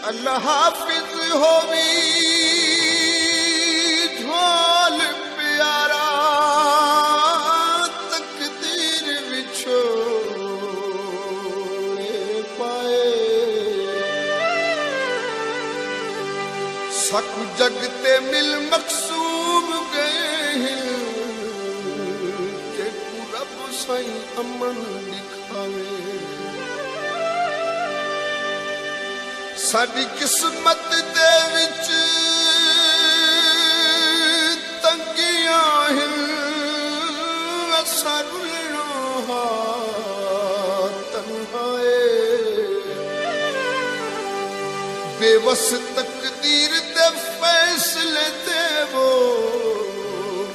अल्लाह हाफिज होवी ढोल प्यारा तकदीर विछोड़े पाए सकु जगते मिल मकसूम गए के रब साईं अमन दिखावे साडी किस्मत दे विच तंगियां हैं असां रुलणो तन्हाए बेवस तकदीर दे फैसले ते वो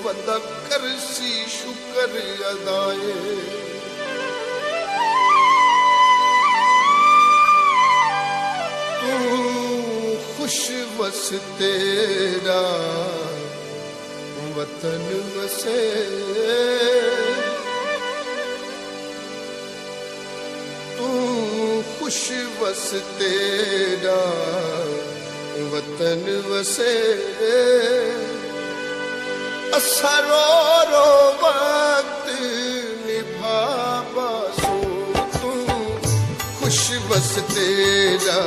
बंदा करसी शुक्र अदाए खुश बस तेरा वतन वसे तू खुश बस तेरा वतन वसे असा रो रो वक्त निभा बासो तू खुश बस तेरा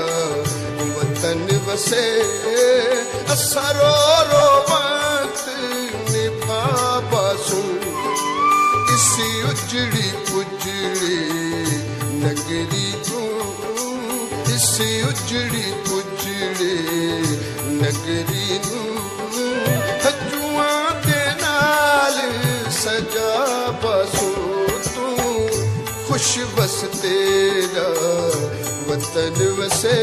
वतन वसे असा रो रो वक्त निभा बासू इसी उजड़ी पुजड़ी नगरी को इसी उजड़ी पुजड़ी नगरी नू हजुआं दे नाल सजा बासू तू खुश बस तेरा वतन वसे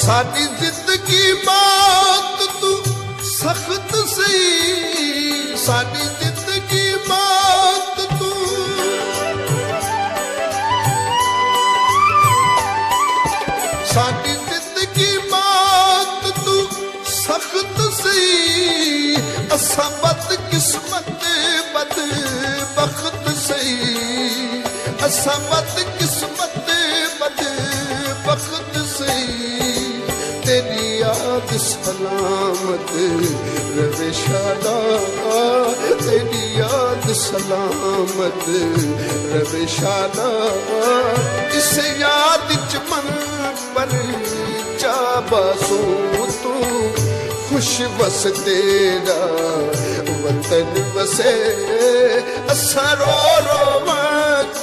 साडी जिंदगी बात तू सख्त सही साडी जिंदगी बात तू साडी जिंदगी बात तू सख्त सही असा बद किस्मत बद बख्त सही असा बद किस्मत बद बख्त सही तेरी याद सलामत रवे शादा तेरी याद सलामत रवे शादा इस याद च मन पर जा बासो तू खुश बस तेरा वतन वसे असा रो रो वक्त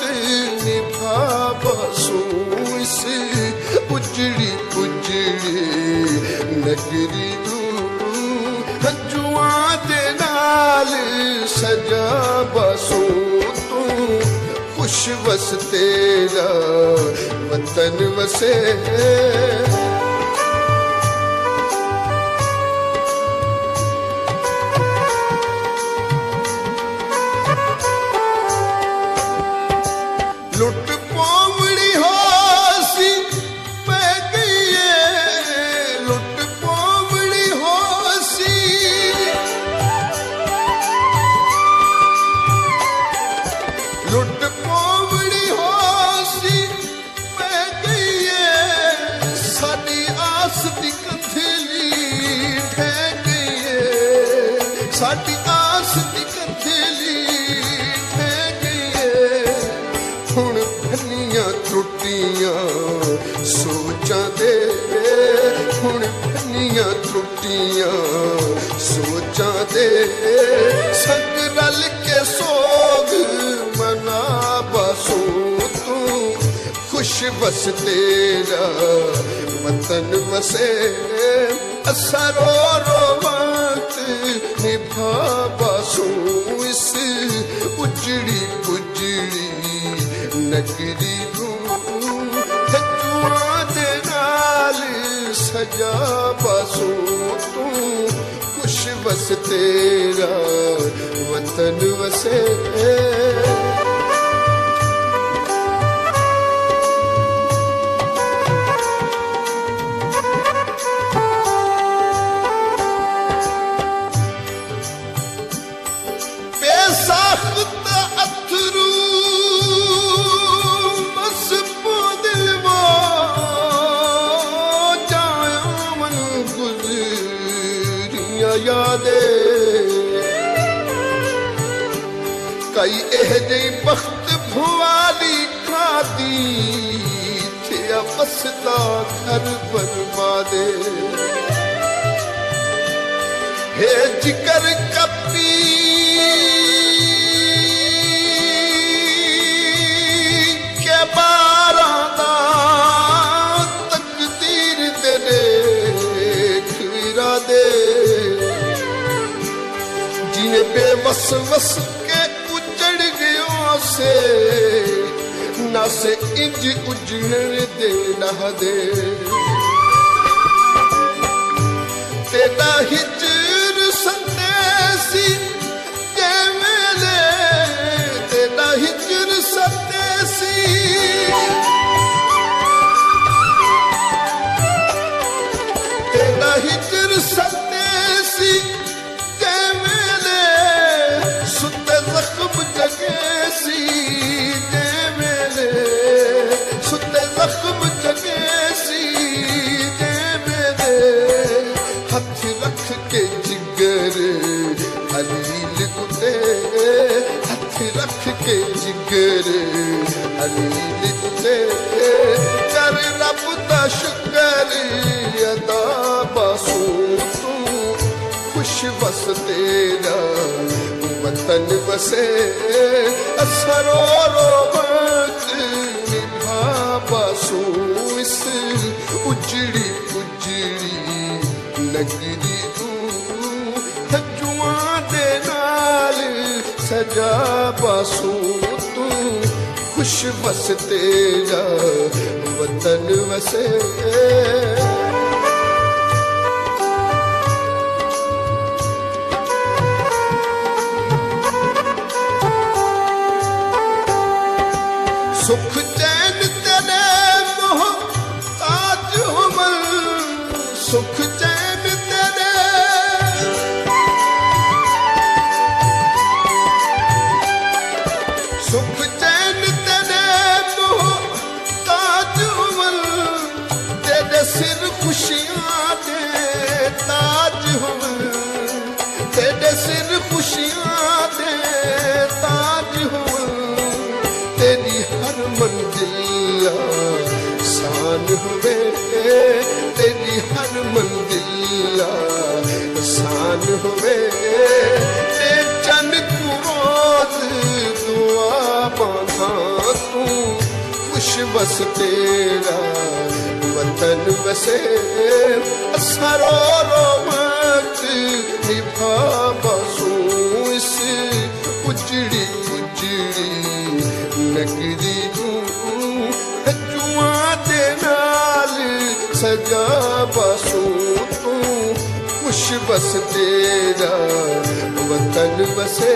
निभा बासो इस उजड़ी पुजड़ी नगरी नू हजुआं दे नाल सजा बासो तू खुश बस तेरा वतन वसे लुट पोवड़ी होसी पै गई लुट पोवड़ी होसी लुट पोवड़ी होसी पै गई साडी आस दी कंथेली ठह गई साडी आस दी कंथेली ठह गई हुण फनियां त्रुटियां सोचां दे हुण फनियां त्रुटियां सोचां दे संग रल के सोग मना बासो तू खुश बस तेरा वतन वसे असा रो रो वक्त निभा बासो इस उजड़ी पुजड़ी नगरी नू हजुआं दे नाल सजा बासो तू खुश बस तेरा वतन वसे लखत अथरू बस पो दिलवा जाया मन गुजरिया यादे कई एह जी बख्त भुआली खादी थे बसता घर बर्बादे हे जिगर कपी के बारादा तकदीर दे देख इरादे जिन्हें बेबस वस के उजड़ गयो से ना से इंज उजड़ दे ना दे तेरा हिजर संदेसी के मेले तेरा हिजर संदेसी तेरा हिजर संदेसी के मेले सुते जख्म जगेसी के मेले सुते जख्म जगेसी के मेले हथ रख के जिगर अलील कुते हथ रख के जिगर अलील कुते कर रब दा शुक्र अदा बासू तू खुश बस तेरा वतन बसे असरो रोबत निभा बासू इस उजड़ी उजड़ी नगरी तू हजुआ दे नाल सजा बासू तू खुश बस तेरा वतन वसे सुख चैन तेरे मोहताज हमल सुख चैन तेरे सुख चैन तेरे मोहताज हमल तेरे सिर खुशियां दे ताज हमल तेरे सिर खुशियां दे ताज हमल तेरी हर मंजिल शान हुए तेरी हर मंजिल शान हुए ते चन तू रोज दुआ बांधा तू खुश बस तेरा वतन बसे असरो रोमत निभा बसू इस उजड़ी उजड़ी नगरी हजुआ दे नाल सजा बसू तू खुश बस तेरा वतन बसे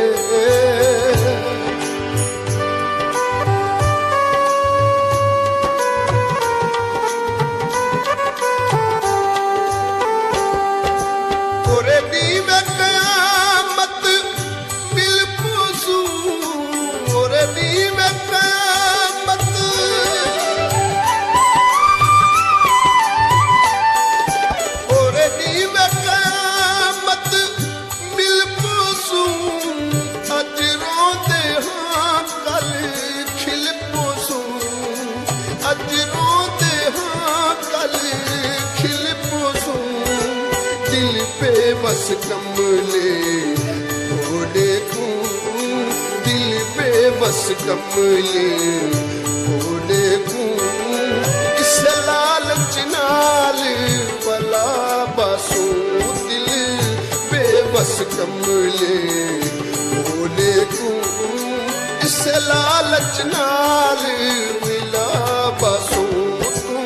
बस कमले भोले को दिल पे बस कमले भोले को इस लालच नाल भला बसू दिल पे बस कमले भोले को इस लालच नाल मिला बसू तू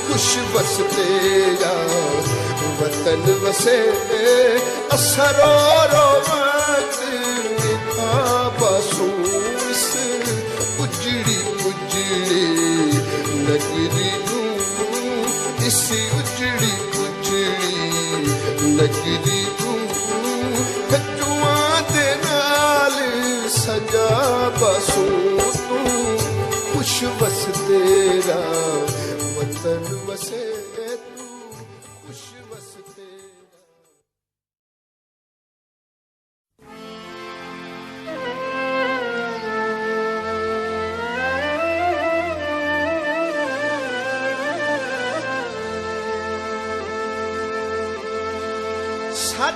खुश बस तेरा वतन बसे असरो रोमत निभा बसू इस उजड़ी उजड़ी नगरी इस उजड़ी उजड़ी नगरी हजुआ दे नाल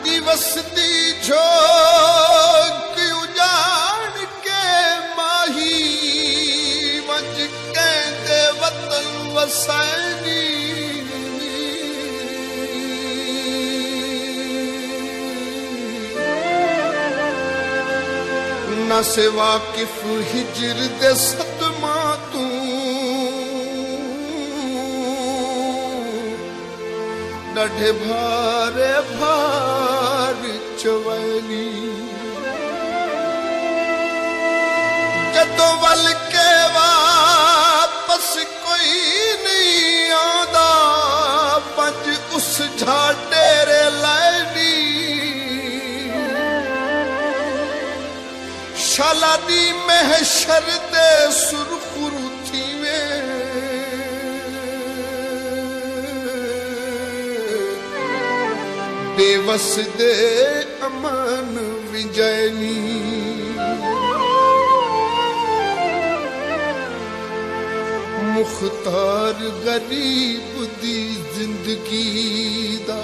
दिवस दी झोंक उजाड़ के माही वंज कहंदे वतन वसैनी ना से वाकिफ हिजर दे सदमा तू डढ़े भारे भार चवैली जदों वल के वापस कोई नहीं आंदा पंज उस झाड़े रे लैनी शाला दी महशर दे सुरखुरु थीवें बेवस दे अमन विजयनी मुख्तार गरीब दी जिंदगी दा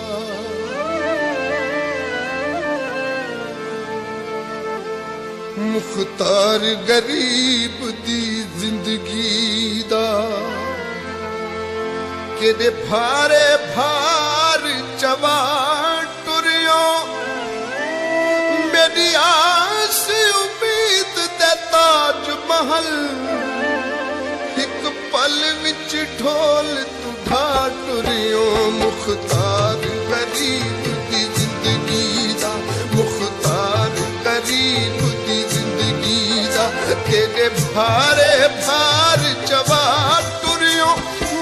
मुख्तार गरीब दी जिंदगी दा केदे भारे भार चवा टुरियो मेरी आस उम्मीद दे ताज महल एक पल विच ढोल तुढ़ा टुरियो मुख्तार गरीब दी जिंदगी दा मुख्तार गरीब दी जिंदगी दा तेरे भारे भार चवा टुरियो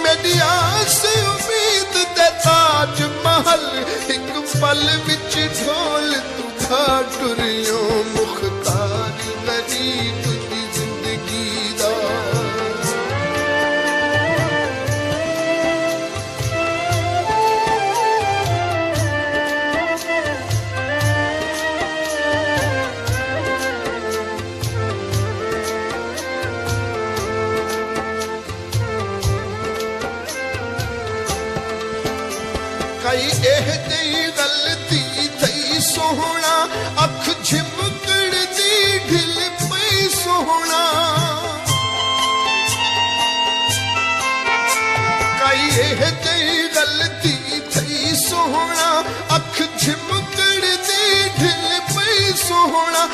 मेरी आस उम्मीद दे ताज महल एक पल विच ढोल तुढ़ा टुरियो मुख्तार गरीब दी जिंदगी दा कई एह दी गलती थई सोहना अख झिमकड़ दी ढिल पई सोहना कई एह दी गलती थई सोहना अख झिमकड़ दी ढिल पई सोहना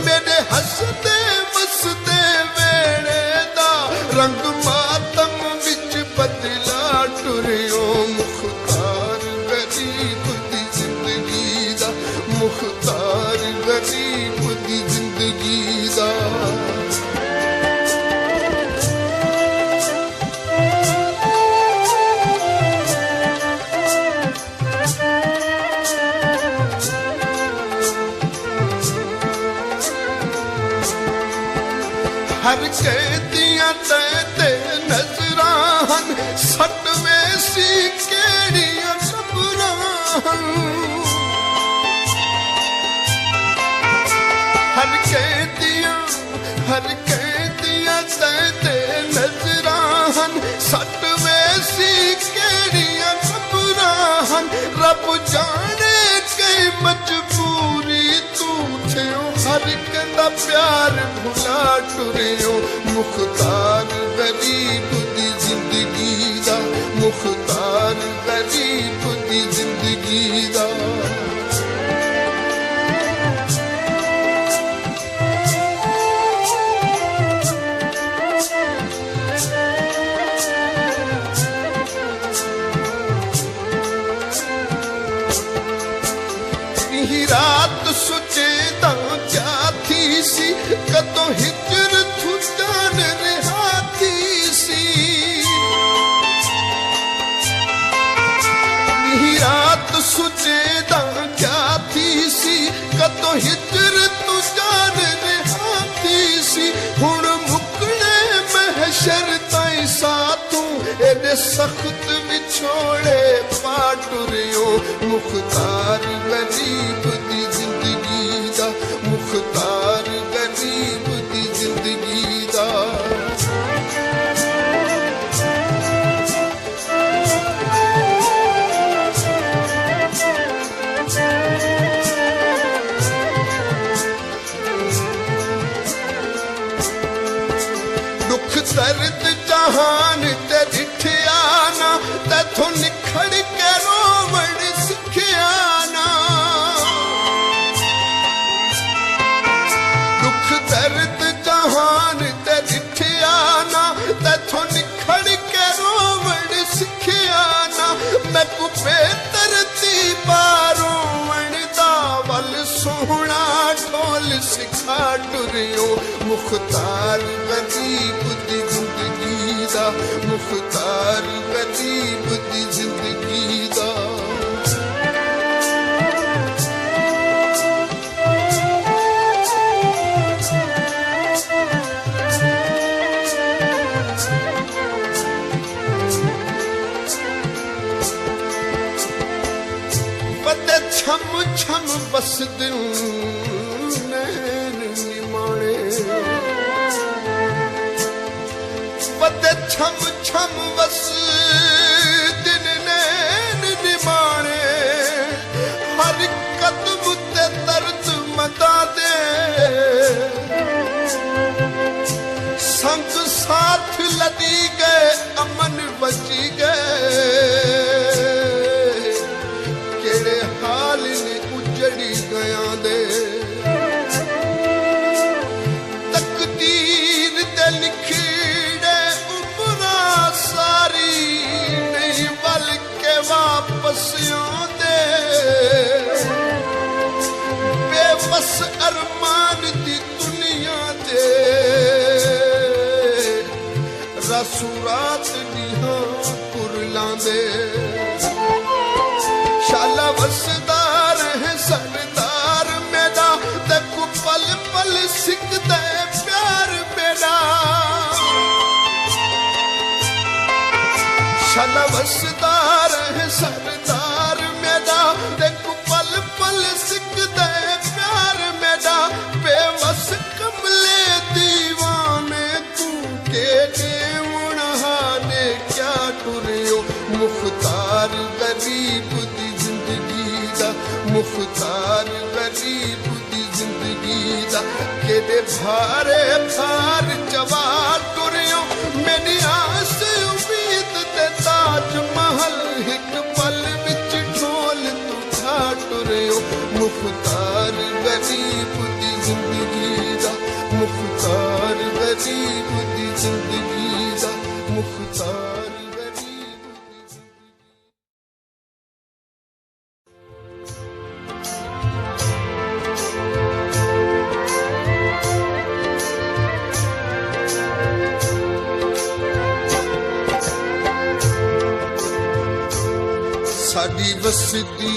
मेरे हसदे मसदे वेड़े दा रंग मातम विच बदला टुरियो मुख्तार गरीब दी जिंदगी दा मुख्तार गरीब दी जिंदगी दा हर कहदियां ते नजरां सट वैसी केड़ियां सबरां हर कहदियां ते नजरां सट वैसी केड़ियां सबरां रब जाने कई मजबूरी तू थियो हर कहंदा प्यार भुला टुरियो मुख्तार गरीब दी जिंदगी दा मुख्तार गरीब दी जिंदगी दा रात सुचे दा क्या थी सी कदों हिजर थू जान रिहाती सी रात सुचे दा क्या थी सी कदों हिजर तू जान रिहाती सी हुण मुकने महशर ताईं साथों एडे सख्त विछोड़े पाटुरियो मुख्तार गरीब दी जिंदगी दा मुख्तार गरीब दी जिंदगी दा जहान ते दिठिया ना तैथों निखड़ के रोवण सिखिया ना दुख दर्द जहान ते दिठिया ना तैथों निखड़ के रोवण सिखिया ना मैं कुपे तरती बारोवण दा वल सोहना ढोल सिखा टुरियो मुख्तार गरीब दी जिंदगी दा मुख्तार गरीब दी जिंदगी दा पते छम छम बस दिन नैन निमाणे पते छम छम बस दिन नैन निमाणे हर कदम ते दर्द मदा दे संग साथ लदी गए अमन बची गए केड़े हाल ने उजड़ी गया दे तकदीर ते लिखीड़े उमरा सारी नहीं बल्कि वापस आंदे बेबस अरमान दी दुनिया दे रसूरात दिहां कुरलांदे शाला वसदार है सरदार मेरा देखो पल पल सिकदा है प्यार मेरा शाला वसदार है सरदार मेरा देखो पल पल सिकदा है प्यार मेरा बेबस कमले दीवाने तू के देवना ने क्या टुरियो मुख्तार गरीब दी जिंदगी दा मुख्तार गरीब दी जिंदगी दा केदे भारे भार जवार टुरियो मेरी आस उम्मीद ते ताज महल एक पल विच ढोल तू ठा टुरियो मुख्तार गरीब दी जिंदगी दा मुख्तार गरीब दी जिंदगी दा मुख्तार साडी वसदी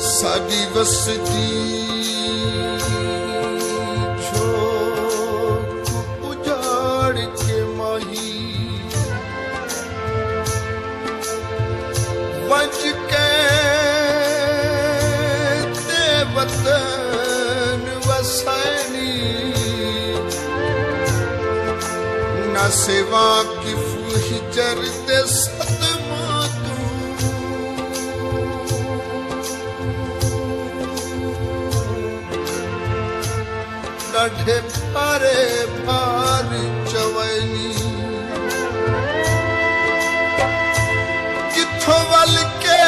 साडी वसदी छोक उजाड़ के माही वज के वतन वसैनी न सेवा की हिजर दे सदमा तू डाढे भारे भार चवैनी किथों वल के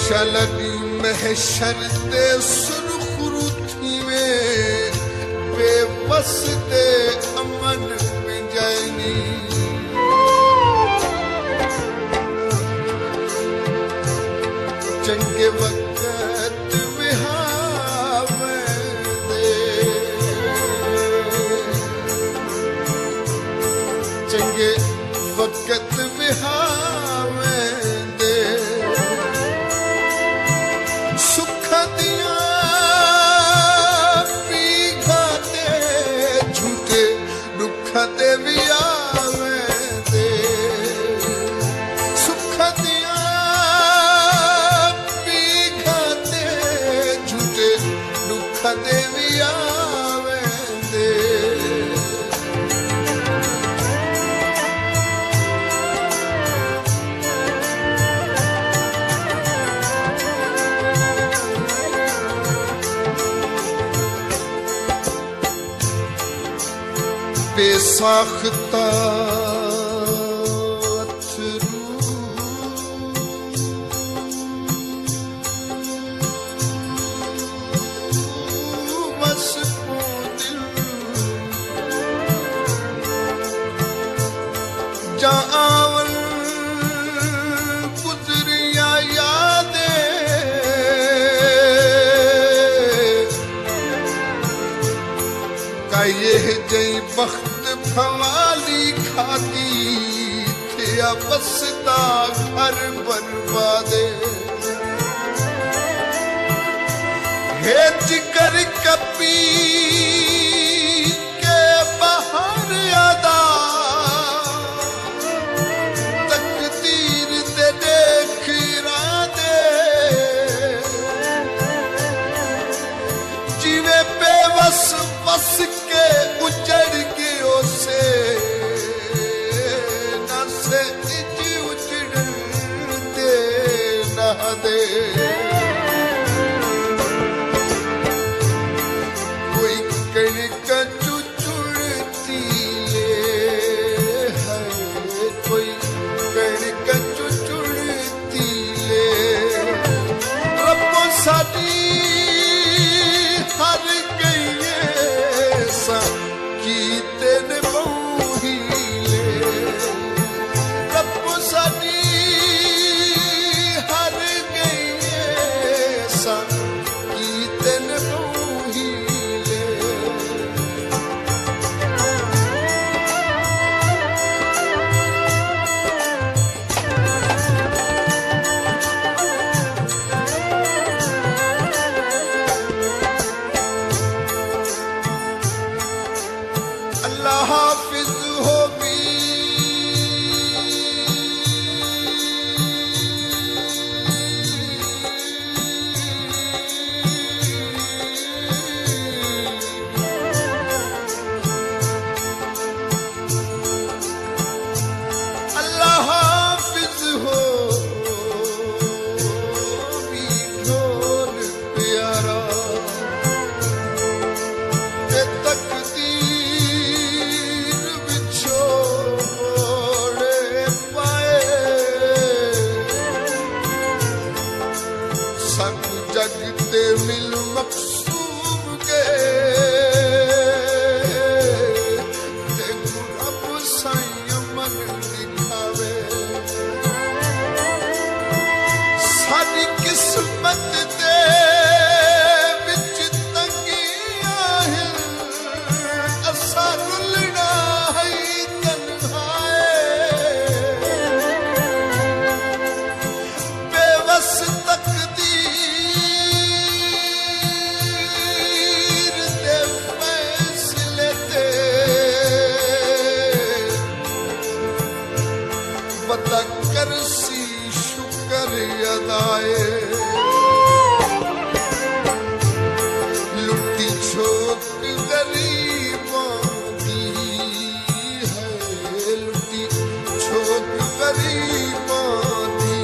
शलनी महशर दे सुरखुरुथी में बेबस दे अमन में जानी चंगे वक्त विहावे दे चंगे वक्त विहावे दे सुख दिया पीघा दे बेसाख्ता जावन गुजरिया यादे का ये जई बख्त फवाली खाती थे बसदा घर बर्बादे हे जिगर कपी के बाहर आदा बस के उजड़ गयो से न से उजड़ दे न दे कोई कणिक चुचुड़ती है कोई कणिक चुचुड़ती ले रब्बो साडी हर की तेन बहुले रब्बो साडी हर गई सा की तेन बहुले अल्लाह हाफिज हो भी अल्लाह हाफिज हो भी ढोल प्यारा जगते मिल मकसूम के अब संयमन दिखावे सारी किस्मत दे विच तंगियां है असा रुलना है तन्हाए बेवस कर सी शुक्र अदाए लुटी छोक गरीबों की है लुटी छोक गरीबों की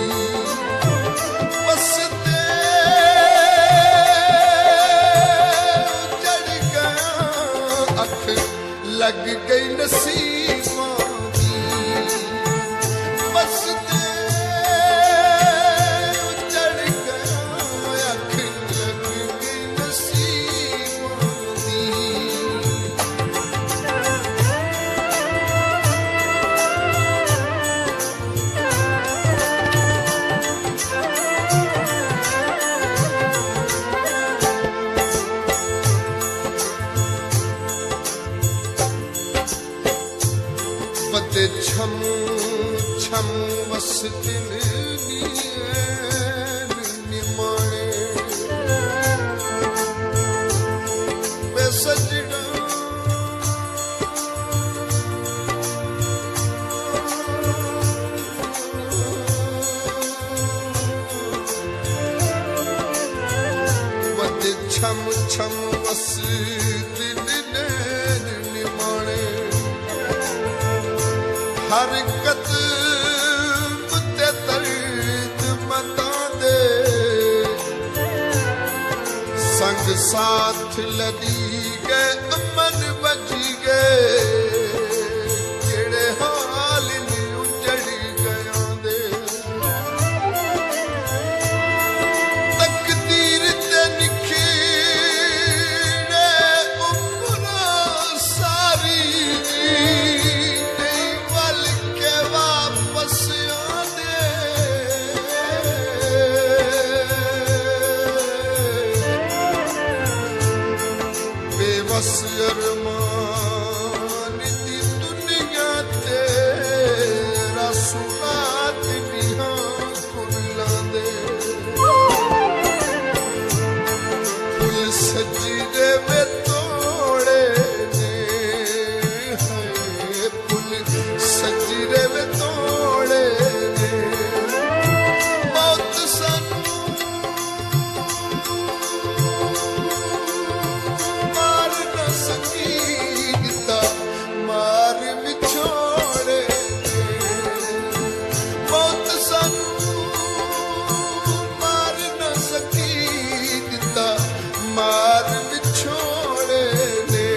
बस दे चढ़ गया अख लग गई नसीबों छम छम बस दिन निमाणे मैं सजना बद छम छम बस दिन निमाणे हरकत ते दर्द मता दे संग साथ लड़ी गए अमन बच गए बस अरमान दी दुनिया ते रसूलात दियां फुल्लां दे फुल सजदे में तोड़े ने फुल सजदे में तोड़े ने मौत सानू मार विछोड़े मौत सानू मार न सकी दिता मार विछोड़े ने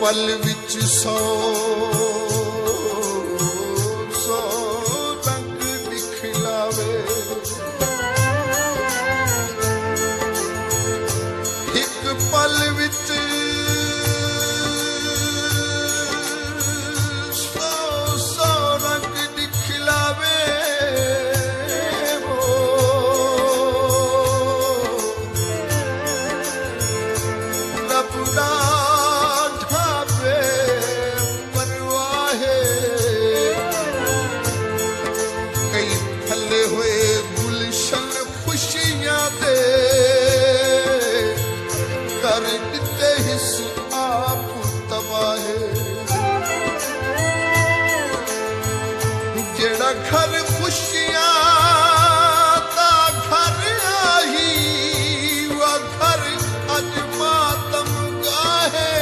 पल विच सौ रंग दिखलावे एक पल विच सौ रंग दिखलावे रब दा जेड़ा घर खुशियां दा घर आही वो घर अज मातम गाहे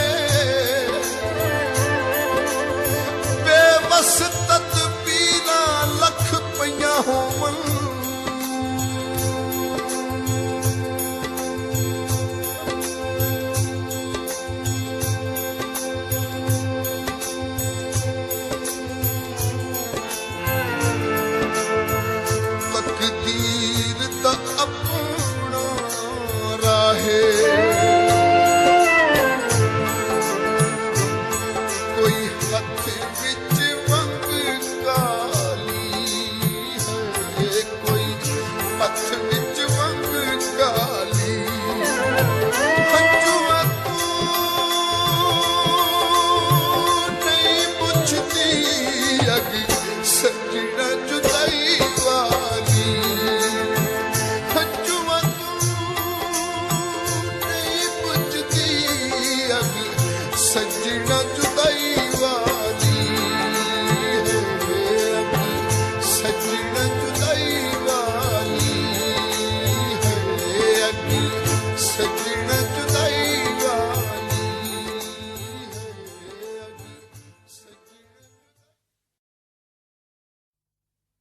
बेबस तदबीरां लख पईयां होवन कोई हथ विच वंग काली है कोई हथ विच वंग काली हंजुआ तू नहीं पुछदी अग सजना जुदाई वाली हंजुआ सजना जुदाई वाली है सजना जुदाई वाली है सजना जुदाई वाली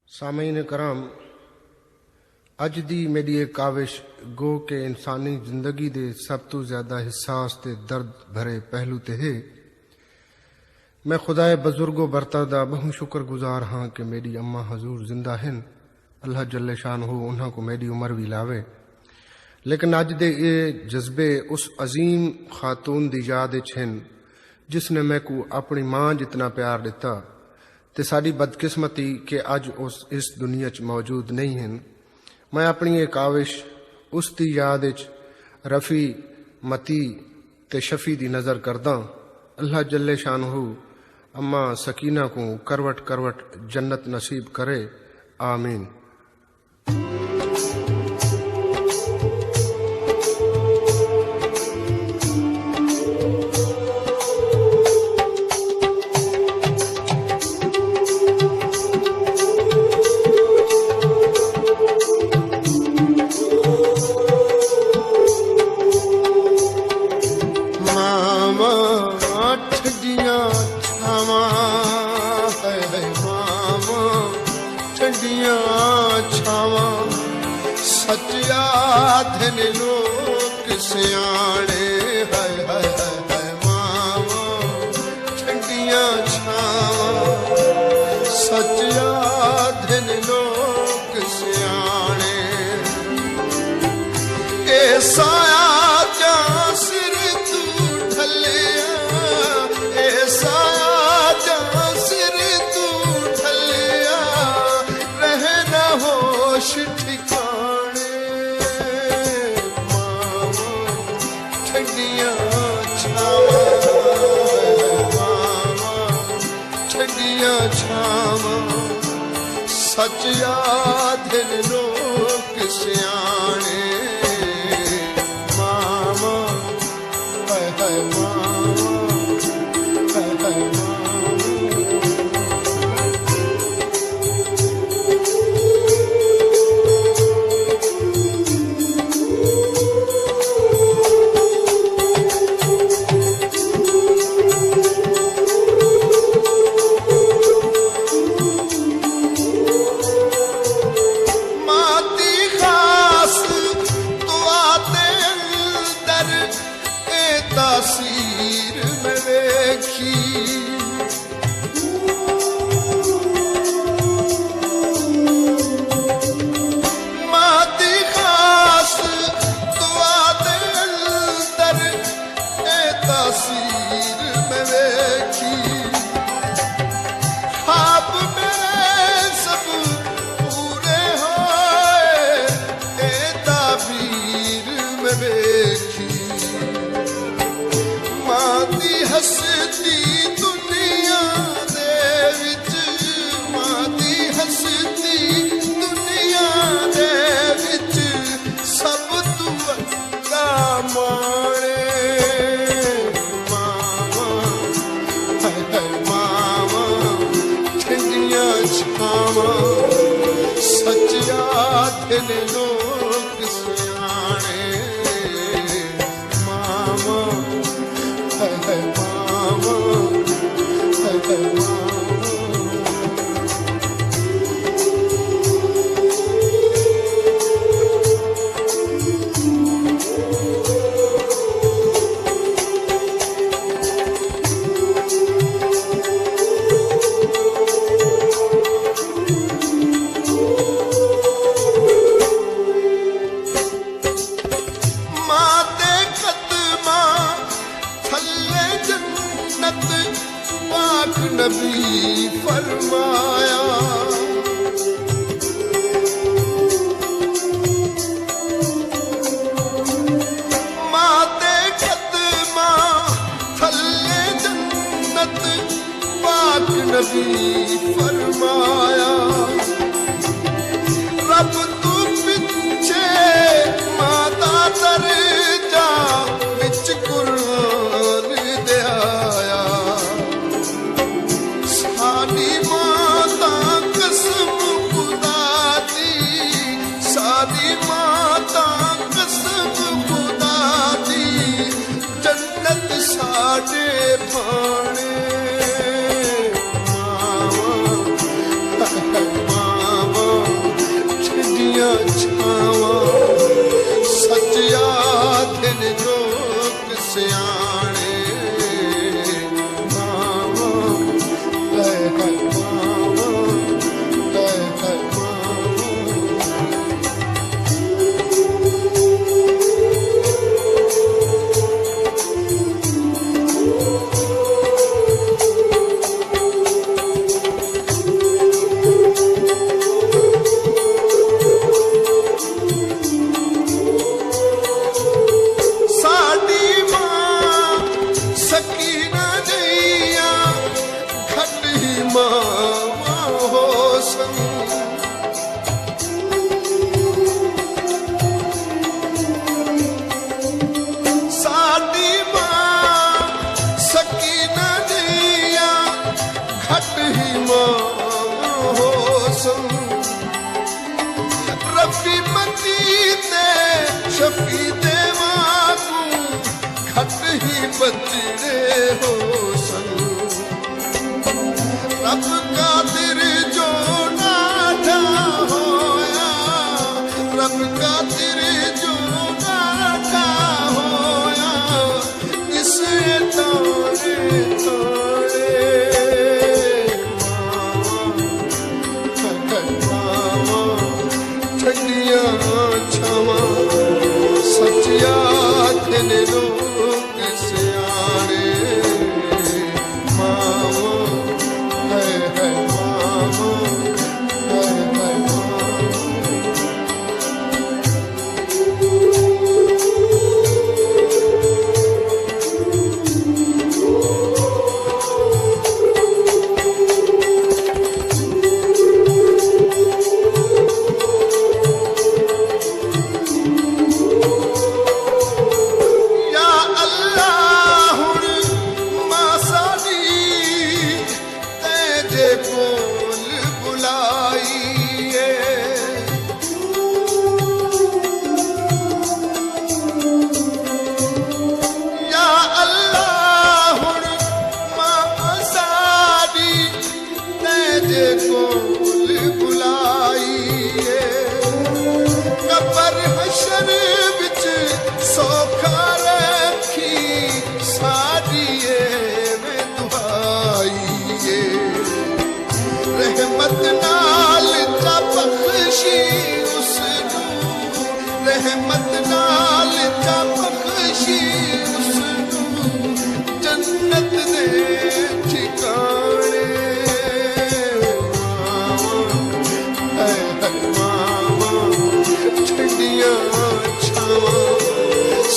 सामीन कराम अज दी मेरी एक काविश गो के इंसानी जिंदगी दे सब तो ज्यादा हिसास ते दर्द भरे पहलू ते है। मैं खुदाए बुजुर्गो बरता बहु शुक्र गुजार हाँ कि मेरी अम्मा हजूर जिंदा हैं। अल्लाह जल्ले शान हो उन्हां को मेरी उम्र भी लावे। लेकिन अज दे ये जज्बे उस अजीम खातून दी याद हैं जिसने मैं को अपनी मां जितना प्यार दिता ते साडी बदकिस्मती के अज उस इस दुनिया च मौजूद नहीं हैं। मैं अपनी एक काविश उस दी याद रफ़ी मती ते शफी दी नज़र करदा। अल्लाह जल्ले शानहू अम्मा सकीना को करवट करवट जन्नत नसीब करे, आमीन। धन लोक सियाणे हाय हाय हाय मावा ठंडियां छावां सच्चा धन लोक सियाणे ए साया जा सिर तू ठंडियां छावां सच आधन लोक सियाणे मामा हाय हाय मामा हाय हाय तासीर में देखी माती खास दुआ दे अंदर ए तासीर में देखी ख्वाब में सब पूरे होए ए ताबीर में देखी माती हसती दुनिया दे विच माती हसती दुनिया दे विच सब तू वड्डा माणे मामा हाय हाय मामा ठंडियां छावां सच आखन लोक सियाणे मामा हाय हाय मामा हाय हाय मामा माते कदमा थल्ले जन्नत पाक नबी फरमाया माते कदमा थल्ले जन्नत पाक नबी फरमाया रब तू पिछे माता दर जा विच कुरान दे आया साडी माता कसम खुदा दी साडी माता कसम खुदा दी जन्नत साडे भाणे मामा ठंडियां छावां सच आखन लोक सियाणे मामा हाय हाय मामा हाय हाय मामा साडी मां सकीना जइया घट ही मामा हो सन साडी मां सकीना जइया घट ही मामा हो सन रफी मती ते शफी दे वागू घट ही बचड़े हो सन रब कादिर जो नाठा होया रब कादिर जो नाठा होया इस तारे तारे मामा ठंडियां छावां सच आखन लोक सियाणे मामा हाय हाय मामा हाय हाय मामा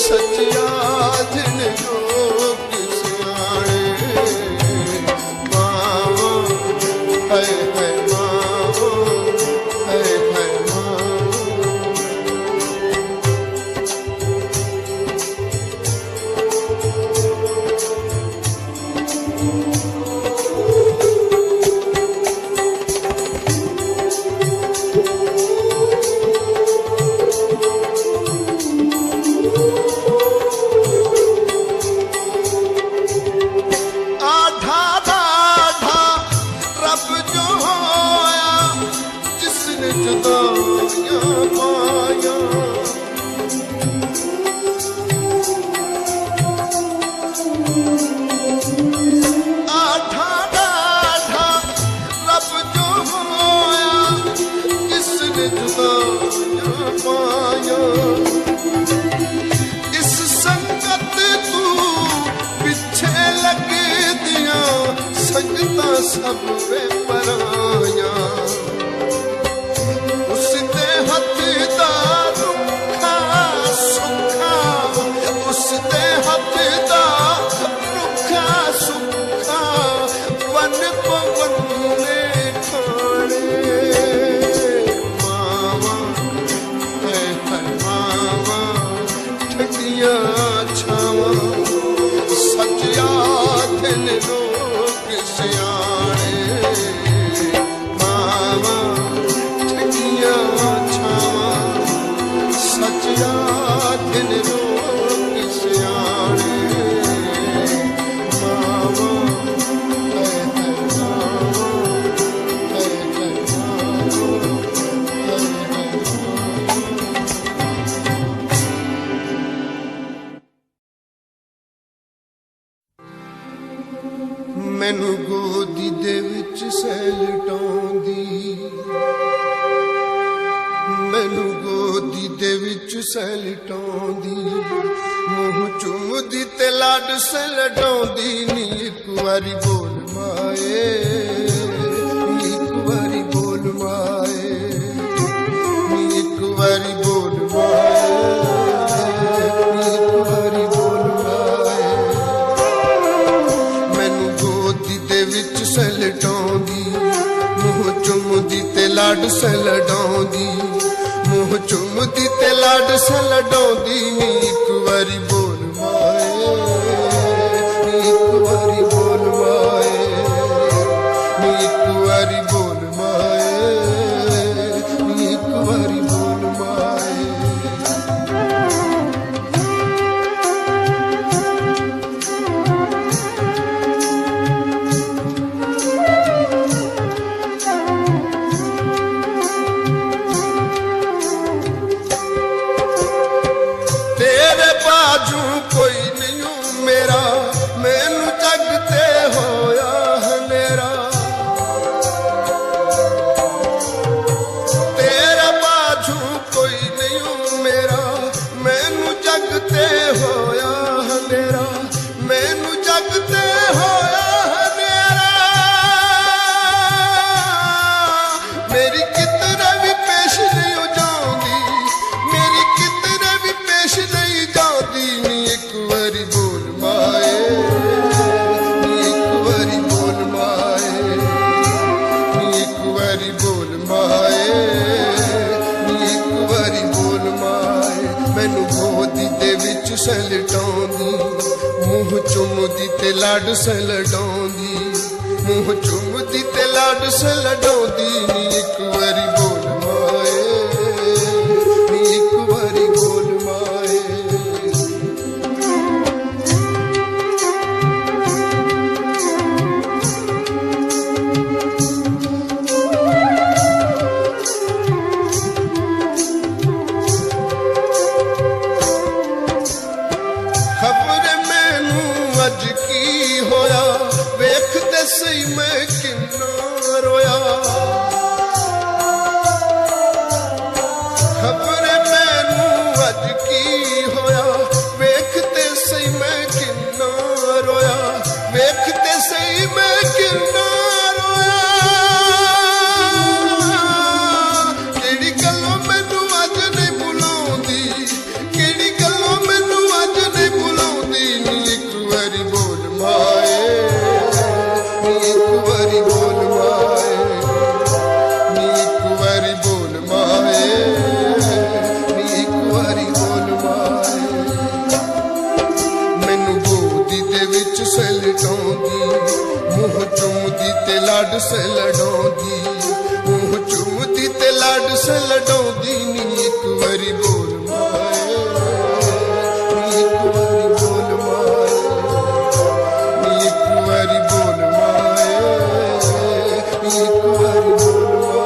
सचिया दिन लोग सियाणे मावो है मावो है मावो। इस संगत तू पिछे लग दिया संगता सब वे पराया उसते हथ दा रुखा सुखा उसते हथ दा रुखा सुखा वन पवन ने खाने छावा सचिया दिन लोग सियाणे मावा ठगिया छावा सचिया दिन लोग सियाणे मावा मैनू गोदी दे विच सैलटाउंदी मैनू गोदी दे विच सैलटाउंदी मूंह चुमदी ते लाड सैलटाउंदी नी एक वारी बोल माए एक वारी बोल माए नी एक वारी बोल माए एक वारी बोल माए मैनू गोदी दे विच सैलटाउंदी मूंह चुमदी ते लाड सैलटाउंदी मूंह चुमदी ते लाड सैलटाउंदी नी एक वारी बोल माए एक वारी बोल माए नी एक वारी बोल माए एक वारी बोल माए। तेरे बाजू कोई नहीं मेरा मैनू जगते होया हनेरा तेरे बाजू कोई नहीं मेरा मैनू जगते होया हनेरा मैनू जगते होया हनेरा मेरी कितने भी पेश नहीं हो जाऊंगी मेरी कितने भी पेश नहीं जाती नी एक वारी बोल माए नी एक वारी बोल माए नी एक वारी बोल माए नी एक वारी बोल माए मैनू गोदी दे विच सैलटाउंदी मूंह चुमदी ते लाड सैलटाउंदी मूंह चुमदी ते लाड सैलटाउंदी नी एक वारी बोल माए नी एक वारी बोल माए। खबर मैनू अज की होया वेखदे सही मैं किन्ना रोया खबर मैनू अज की होया वेखदे सही मैं किन्ना रोया वेखदे सही मैं किन्ना रोया केड़ी गल्लों मैनू अज नहीं बुलाउंदी केड़ी गल्लों मैनू लाड से लड़ाउंदी, मूंह चुमदी ते लाड से लड़ाउंदी नी एक वारी बोल माए, नी एक वारी बोल माए, नी एक वारी बोल माए, नी एक वारी बोल माए।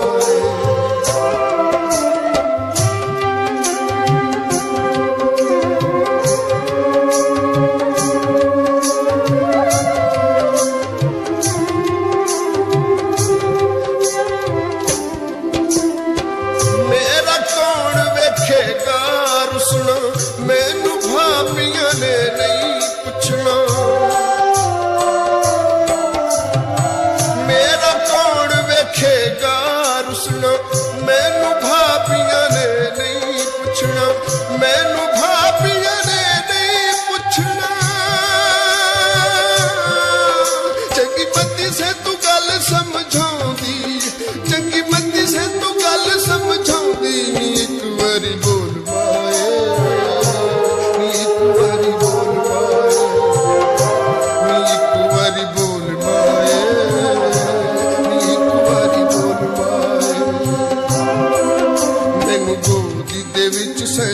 मैनू भापियां ने नहीं पुछना, मेरा कौन वेखेगा रुसना, मैनू भापियां ने नहीं पुछना, मैनू भापियां ने नहीं पुछना। चंगी मती से तू गल समझाउंदी, चंगी मती से तू गल समझाउंदी नी एक वारी बोल माए,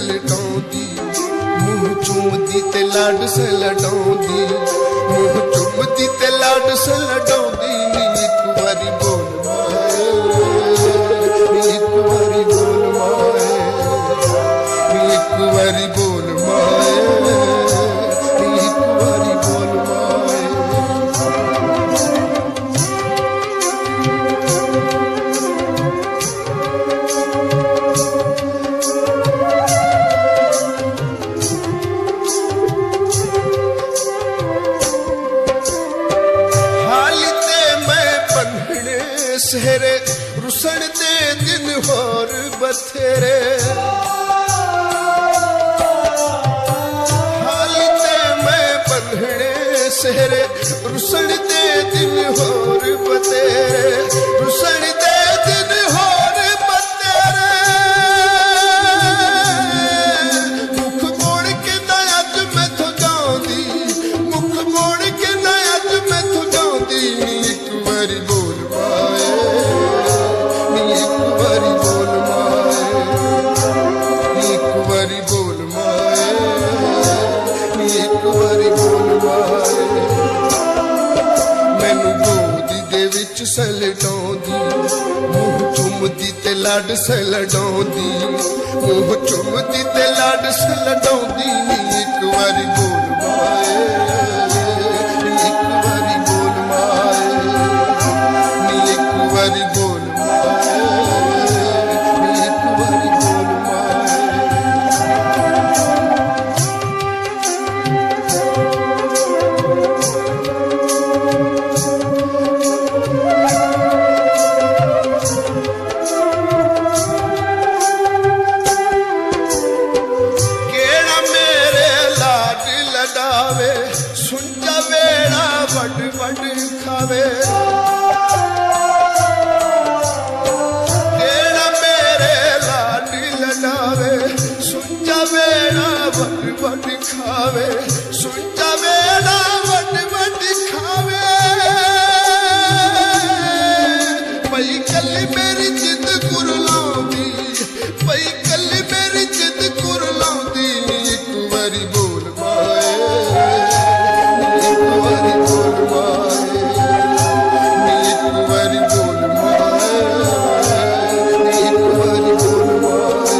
लटाउंदी, मूंह चुमदी ते लाड से लटाउंदी, मूंह चुमदी ते लाड से लटाउंदी नी एक वारी बोल माए, नी एक वारी बोल माए, नी एक वारी बोल माए, नी एक वारी बोल माए। सेहरे रुसण दे दिन होर बथेरे, हाली ते मैं बंधने सेहरे रुसण दे दिन होर बथेरे, रुसण दे दिन होर बथेरे। मुख मोड़ के ना अज मैं थो जाऊंदी, मुख मोड़ के ना अज मैं थो जाऊंदी नी एक वारी बोल माए, नी एक वारी बोल माए, नी एक वारी बोल माए, नी एक वारी बोल माए। मैनू गोदी दे विच सलटाउंदी, मूंह चुमदी ते लाड से लड़ाउंदी, मूंह चुमदी ते लाड से लड़ाउंदी नी एक वारी बोल माए, नी एक वारी बोल माए, नी एक वारी बोल माए, नी एक वारी बोल माए। केड़ा मेरे लाड लडावे, सुंजा वेड़ा वड वड खावे, केड़ा मेरे लाड लडावे, सुंजा वेड़ा वड वड खावे, सुंजा वेड़ा वड वड खावे। पई कली मेरी जिद कुरलाउंदी, पई कली मेरी जिद कुरलाउंदी नी एक वारी बोल माए, नी एक वारी बोल माए, नी एक वारी बोल माए, नी एक वारी बोल माए।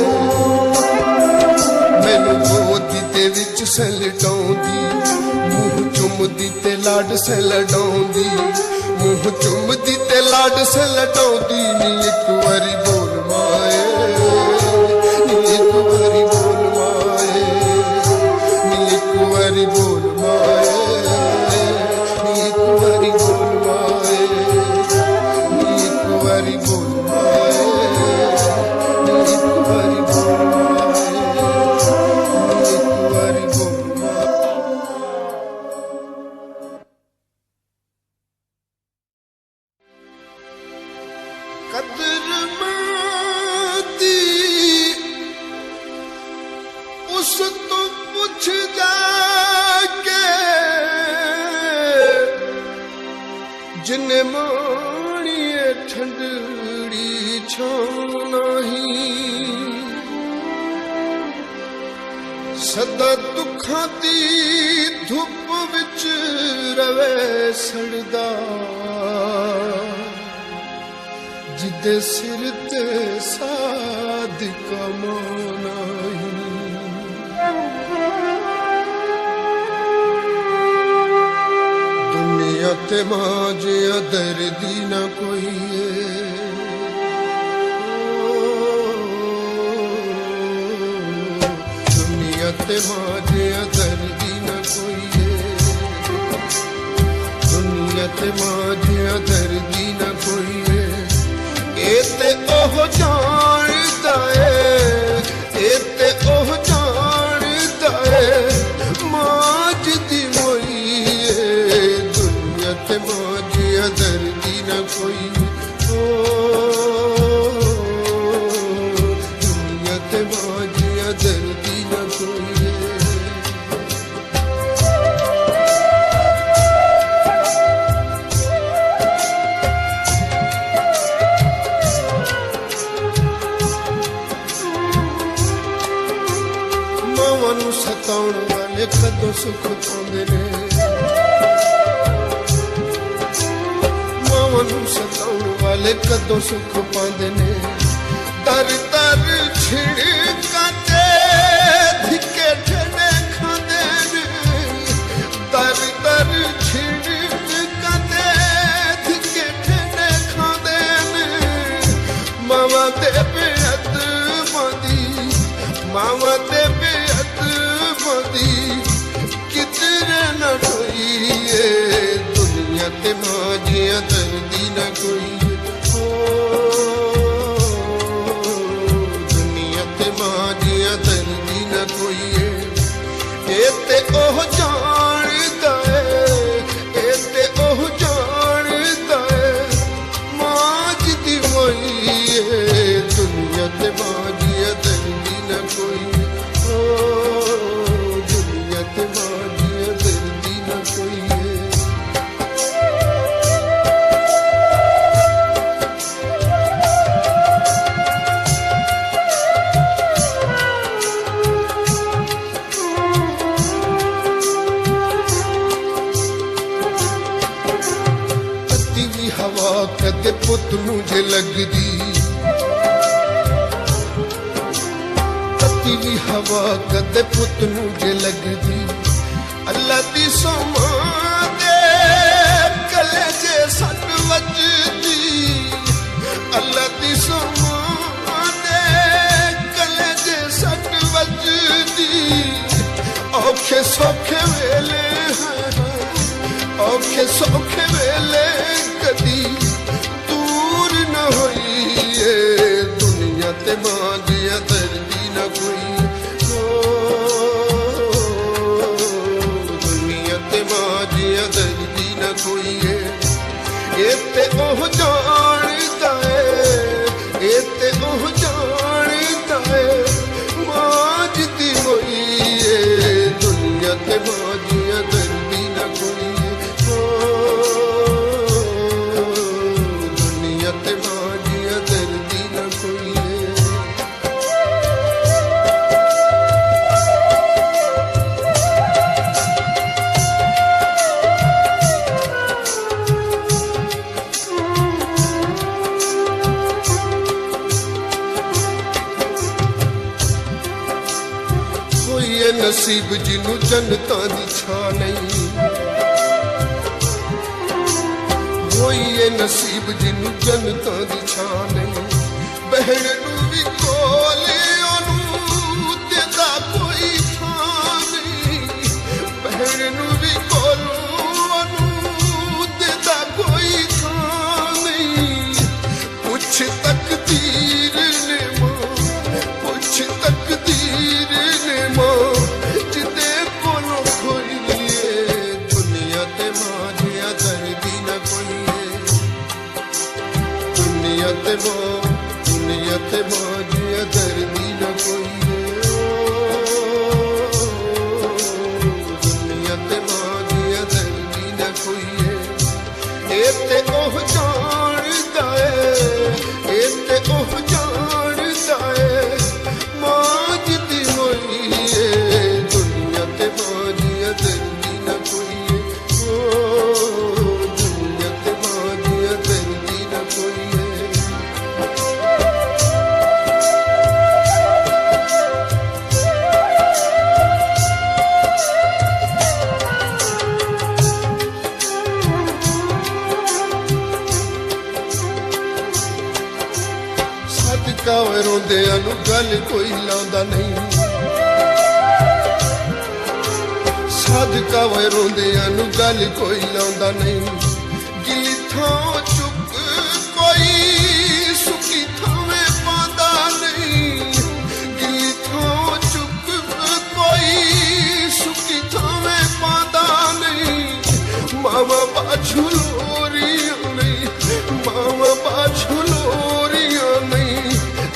मैनू गोदी दे विच सलटाउंदी, मूंह चुमदी ते लाड से लड़ाउंदी, मूंह चुमदी ते लाड से लटाउंदी नी एक वारी बोल माए, नी एक वारी बोल माए, नी एक वारी बोल माए, नी एक वारी बोल माए, नी एक वारी बोल माए, नी एक वारी बोल माए, नी एक वारी बोल माए। कदर माती उस तो पूछ जा ਛਾਂ ਨਹੀਂ, ਸਦਾ ਦੁੱਖਾਂ ਦੀ ਧੁੱਪ ਵਿੱਚ ਰਵੇ ਸੜਦਾ, ਜਿਦੇ ਸਿਰ ਤੇ ਸਾਦਿਕਾ ਮਾਂ ਨਹੀਂ। ਦੁਨੀਆ ਤੇ ਮਾਂ ਜਿਹਾ ਦਰਦੀ ਨਾ ਕੋਈ ਏ, ਦੁਨੀਆ ਤੇ ਮਾਂ ਜਿਹਾ ਦਰਦੀ ਨਾ ਕੋਈ ਏ, ਦੁਨੀਆ ਤੇ ਮਾਂ ਜਿਹਾ ਦਰਦੀ ਨਾ ਕੋਈ ਏ। ਇਹ ਤੇ ਉਹ ਜਾਣਦਾ ਏ, ਇਹ ਤੇ ਉਹ ਜਾਣਦਾ ਏ ਮਾਂ ਜਿਹਦੀ ਮੋਈ ਏ। ਦੁਨੀਆ ਤੇ ਮਾਂ ਜਿਹਾ ਦਰਦੀ ਨਾ ਕੋਈ, ਦੁਨੀਆ ਤੇ ਮਾਂ ਜਿਹਾ ਦਰਦੀ ਨਾ ਕੋਈ ਏ। ਨੂੰ ਸਤਾਉਣ ਵਾਲੇ ਕਦੋਂ ਸੁੱਖ ਪਾਉਂਦੇ ਨੇ, ਮਾਵਾਂ ਨੂੰ ਸਤਾਉਣ ਵਾਲੇ ਕਦੋਂ ਸੁੱਖ ਪਾਉਂਦੇ ਨੇ। ਦਰ ਦਰ ਛਿੜਕਾਂ ਤੇ धिक्के ਠੇਡੇ ਖਾਂਦੇ ਨੇ, ਦਰ ਦਰ ਛਿੜਕਾਂ ਤੇ धिक्के ਠੇਡੇ ਖਾਂਦੇ ਨੇ। ਮਾਵਾਂ ਦੇ ਬੇਅਦਬਾਂ ਦੀ, ਮਾਵਾਂ ਦੇ कितने न ढोइए। दुनिया ते मां जिया दर्दी न कोई, दुनिया ते मां जिया दर्दी न कोई। ये ते ओह जानदा है, ये ते ओह जानदा है मां जिदी मोई है। दुनिया ते मां जिया दर्दी न कोई, ਕਦੇ ਪੁੱਤ ਨੂੰ ਜੇ ਲੱਗਦੀ, ਤੱਤੀ ਵੀ ਹਵਾ ਕਦੇ ਪੁੱਤ ਨੂੰ ਜੇ ਲੱਗਦੀ। ਅੱਲਾ ਦੀ ਸਮਾਂ ਦੇ ਕਲੇਜੇ ਸੱਟ ਵੱਜਦੀ, ਅੱਲਾ ਦੀ ਸਮਾਂ ਦੇ ਕਲੇਜੇ ਸੱਟ ਵੱਜਦੀ। ਔਖੇ ਸੌਖੇ ਵੇਲੇ, ਔਖੇ ਸੌਖੇ ਵੇਲੇ ਕਦੀ ਦੂਰ ਨਾ ਹੋਈਏ। ਦੁਨੀਆ ਤੇ ਮਾਂ ਜਿਹਾ ਦਰਦੀ ਨਾ ਕੋਈ, ਦੁਨੀਆ ਤੇ ਮਾਂ ਜਿਹਾ ਦਰਦੀ ਨਾ ਕੋਈ ਏ। ਇਹ ਤੇ ਉਹ ਜਾਣਦਾ ਏ, ਇਹ ਤੇ ਉਹ ਜਾਣਦਾ ਏ ਮਾਂ ਜਿਹਦੀ ਹੋਈ ਏ। ਦੁਨੀਆ ਤੇ ਮਾਂ ਜਿਹਾ ਦਰਦੀ ਨਾ ਕੋਈ, ਤੇ ਮਾਂ ਜਿਹਾ ਦਰਦੀ ਨਾ ਕੋਈ ਏ। ਕੋਈ ਏ ਨਸੀਬ ਜਿਹਨੂੰ ਜੰਨਤਾਂ ਦੀ ਛਾਂ ਨਹੀਂ, ਕੋਈ ਏ ਨਸੀਬ ਜਿਹਨੂੰ ਜੰਨਤਾਂ ਦੀ ਛਾਂ ਨਹੀਂ। ਬਹਿਣ ਨੂੰ ਵੀ ਕੋਲ ਉਹਨੂੰ ਦਿੰਦਾ ਕੋਈ ਥਾਂ ਨਹੀਂ, ਬਹਿਣ ਨੂੰ ਵੀ ਕੋਲ ਉਹਨੂੰ ਦਿੰਦਾ ਕੋਈ ਥਾਂ ਨਹੀਂ। ਪੁੱਛ ਤਕਦੀਰ ਨੇ ਮਾਂ, ਪੁੱਛ ਤਕਦੀਰ ਨੇ ਮਾਂ ਜਿਹਦੇ ਕੋਲੋਂ ਖੋਈ ਏ। ਦੁਨੀਆ ਤੇ ਮਾਂ ਜਿਹਾ ਦਰਦੀ ਨਾ ਕੋਈ ਏ। ਦੁਨੀਆ ਤੇ ਮਾਂ, ਦੁਨੀਆ ਤੇ ਮਾਂ ਜਿਹਾ ਰੋਂਦਿਆਂ ਨੂੰ ਗੱਲ ਕੋਈ ਲਾਉਂਦਾ ਨਹੀਂ ਸਾਧਕਾ ਵੇ ਰੋਂਦਿਆਂ ਨੂੰ ਗੱਲ ਕੋਈ ਲਾਉਂਦਾ ਨਹੀਂ ਗਿੱਲੀ ਥਾਂ ਚੁੱਕ ਕੋਈ ਸੁੱਕੀ ਥਾਵੇਂ ਪਾਉਂਦਾ ਨਹੀਂ ਗਿੱਲੀ ਥਾਂ ਚੁੱਕ ਕੋਈ ਸੁੱਕੀ ਥਾਵੇਂ ਪਾਉਂਦਾ ਨਹੀਂ ਮਾਵਾ ਬਾਛੂ ਲੋਰੀਆਂ ਨਹੀਂ ਮਾਵਾ ਬਾਛੂ ਲੋਰੀਆਂ ਨਹੀਂ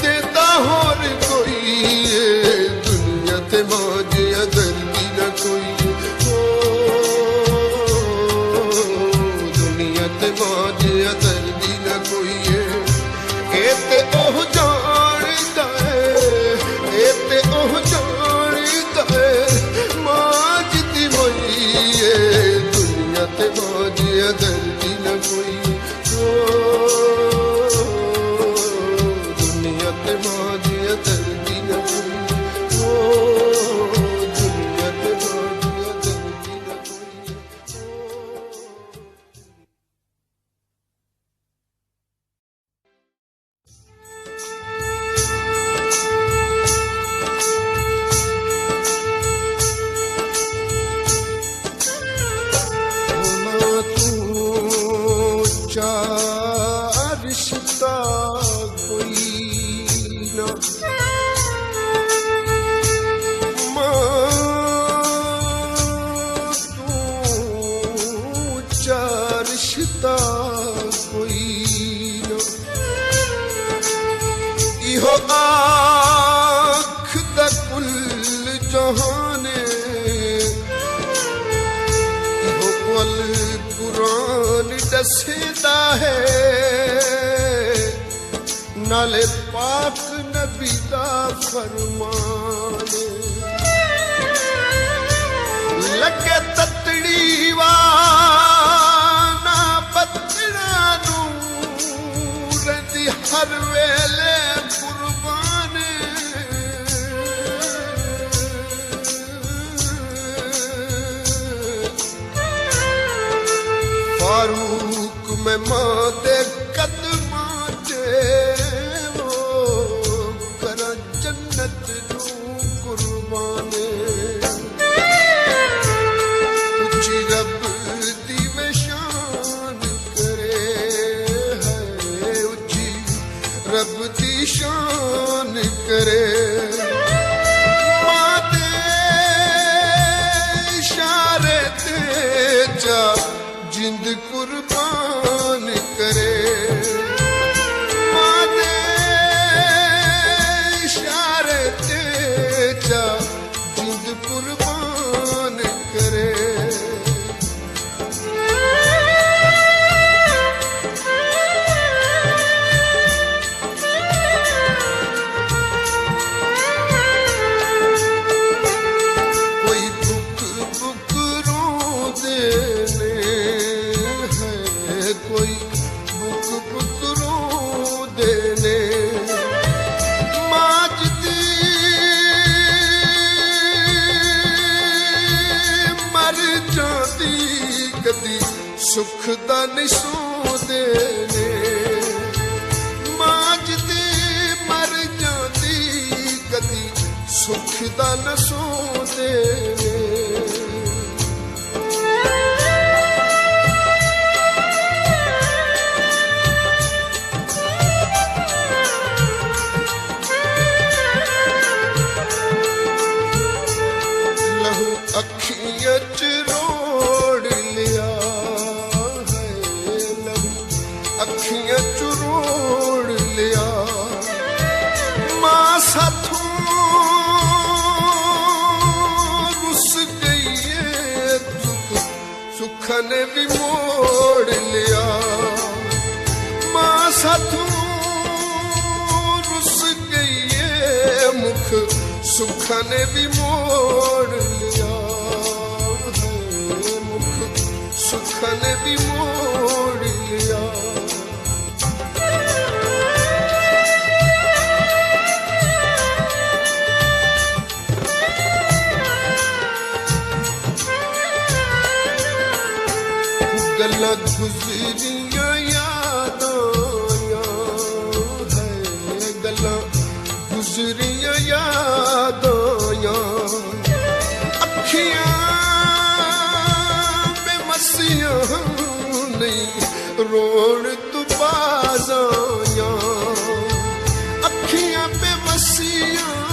ਦੇਦਾ ਹੋਰ ਕੋਈ ਦੁਨੀਆ ਤੇ ਮੌਜਿਆ ਦਰਦੀ ਨਾ ਕੋਈ ਦੁਨੀਆ ਤੇ ਮੌਜਿਆ ਦਰਦੀ ਨਾ ਕੋਈ ਇਹ ਤੇ ਉਹ ਜਾਣਦਾ ਇਹ ਤੇ ਉਹ ਜਾਣਦਾ ਮਾਂ ਜਿੱਤੀ ਹੋਈ ਦੁਨੀਆ ਤੇ ਮੌਜਿਆ ਦਰਦੀ ਨਾ ਕੋਈ ਦੁਨੀਆ ਤੇ ਮੌਜਿਆ ਦਰਦੀ ਨਾ ਕੋਈ ਦੁਨੀਆ ਤੇ ਮੌਜਿਆ ਦਰਦੀ ਨਾ ਕੋਈ ਰਿਸ਼ਤਾ ਕੋਈ ਨਾ ਮਾਂ ਤੂੰ ਚਾ ਰਿਸ਼ਤਾ ਕੋਈ ਨਾ ਇਹੋ ਆਖ ਦਾ ਕੁੱਲ ਜਹਾਨੇ ਇਹੋ ਕੁੱਲ ਕੁਰਾਨ ਦੱਸਦਾ ਹੈ ਨਾਲੇ ਪਾਕ ਨਬੀ ਦਾ ਫਰਮਾਨ ਲੱਗੇ ਤਤੜੀ ਵਾ ਨਾ ਬੱਤਣਾ ਨੂੰ ਰਹਿੰਦੀ ਹਰ ਵੇਲੇ ਕੁਰਬਾਨ ਫਾਰੂਕ ਮੈਂ ਮਾਂ ਦੇ ਕਦਮਾਂ ਤੇ ਕਰਾਂ ਜੰਨਤ ਨੂੰ ਕੁਰਬਾਨ ਉੱਚੀ ਰੱਬ ਦੀ ਸ਼ਾਨ ਕਰੇ ਹੈ ਉੱਚੀ ਰੱਬ ਦੀ ਸ਼ਾਨ ਕਰੇ ਮਾਂ ਦੇ ਇਸ਼ਾਰੇ ਤੇ ਜਾ ਜਿੰਦ ਕੁਰਬਾਨ ਕਰੇ ਮਾਂ ਦੇ ਇਸ਼ਾਰੇ ਤੇ ਜਾ ਜਿੰਦ ਕੁਰਬਾਨ ਕਰੇ ਕੋਈ ਭੁੱਖ ਭੁੱਖ ਰੋਂਦੇ ਕੋਈ ਬੁੱਕ ਪੁੱਤਰੋਂ ਦੇ ਨੇ ਮਾਜ ਦੀ ਮਰ ਜਾਂਦੀ ਕਦੀ ਸੁੱਖ ਦਾ ਨਹੀਂ ਸੋਦੇ ਨੇ ਮਾਜ ਦੀ ਮਰ ਜਾਂਦੀ ਕਦੀ ਸੁੱਖ ਦਾ ਨਾ ਸੋਦੇ ਨੇ ਅੱਖੀਆਂ ਚ ਰੋੜ ਲਿਆ ਹੈ ਲਹੂ ਅੱਖੀਆਂ ਚ ਰੋੜ ਲਿਆ ਮਾਂ ਸਾਥੋਂ ਰੁੱਸ ਗਈ ਏ ਸੁੱਖ ਨੇ ਵੀ ਮੋੜ ਲਿਆ ਮਾਂ ਸਾਥੋਂ ਰੁੱਸ ਗਈ ਏ ਮੁਖ ਸੁੱਖ ਨੇ ਵੀ ਮੋੜ ਲਿਆ ਸੁੱਖ ਨੇ ਵੀ ਮੋੜ ਲਿਆ ਗੱਲਾਂ ਗੁਜ਼ਰੀਆਂ ਯਾਦਾਂ ਹੈ ਗੱਲਾਂ रसिया